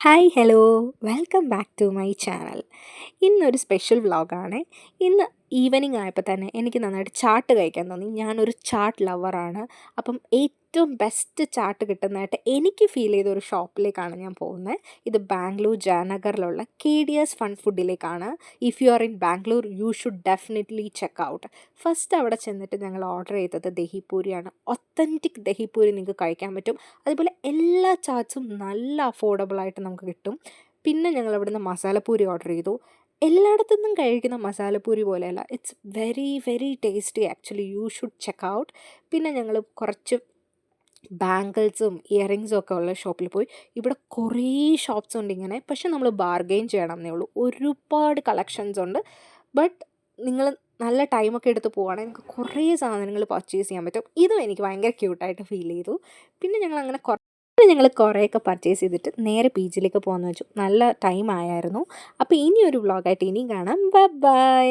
Hi hello welcome back to my channel. ഇന്നൊരു special വ്ളോഗാണ്. ഇന്ന് ഈവനിങ് ആയപ്പോൾ തന്നെ എനിക്ക് നന്നായിട്ട് ചാട്ട് കഴിക്കാൻ തോന്നി. ഞാനൊരു ചാട്ട് ലവറാണ്. അപ്പം ഏറ്റവും ബെസ്റ്റ് ചാട്ട് കിട്ടുന്നതായിട്ട് എനിക്ക് ഫീൽ ചെയ്ത ഒരു ഷോപ്പിലേക്കാണ് ഞാൻ പോകുന്നത്. ഇത് ബാംഗ്ലൂർ ജയനഗറിലുള്ള KDS ഫൺ ഫുഡിലേക്കാണ്. If you are in Bangalore you should definitely check out. First അവിടെ ചെന്നിട്ട് ഞങ്ങൾ ഓർഡർ ചെയ്തത് ദഹിപൂരിയാണ്. ഒത്തൻറ്റിക് ദഹിപൂരി നിങ്ങൾക്ക് കഴിക്കാൻ പറ്റും. അതുപോലെ എല്ലാ ചാട്സും നല്ല അഫോർഡബിൾ ആയിട്ട് നമുക്ക് കിട്ടും. പിന്നെ ഞങ്ങൾ അവിടുന്ന് മസാലപ്പൂരി ഓർഡർ ചെയ്തു. എല്ലായിടത്തുനിന്നും കഴിക്കുന്ന മസാലപ്പൂരി പോലെയല്ല, it's very very tasty actually. You should check out. പിന്നെ ഞങ്ങൾ കുറച്ച് ബാങ്കിൾസും ഇയറിങ്സും ഒക്കെ ഉള്ള ഷോപ്പിൽ പോയി. ഇവിടെ കുറേ ഷോപ്സ് ഉണ്ട് ഇങ്ങനെ, പക്ഷെ നമ്മൾ ബാർഗെയിൻ ചെയ്യണം എന്നേ ഉള്ളൂ. ഒരുപാട് കളക്ഷൻസ് ഉണ്ട്. ബട്ട് നിങ്ങൾ നല്ല ടൈമൊക്കെ എടുത്ത് പോവുകയാണെങ്കിൽ നിങ്ങൾക്ക് കുറേ സാധനങ്ങൾ പർച്ചേസ് ചെയ്യാൻ പറ്റും. ഇതും എനിക്ക് ഭയങ്കര ക്യൂട്ടായിട്ട് ഫീൽ ചെയ്തു. പിന്നെ ഞങ്ങൾ കുറേയൊക്കെ പർച്ചേസ് ചെയ്തിട്ട് നേരെ ബീച്ചിലേക്ക് പോകാമെന്ന് വെച്ചു. നല്ല ടൈം ആയായിരുന്നു. അപ്പോൾ ഇനിയൊരു വ്ളോഗായിട്ട് ഇനിയും കാണാം. Bye bye.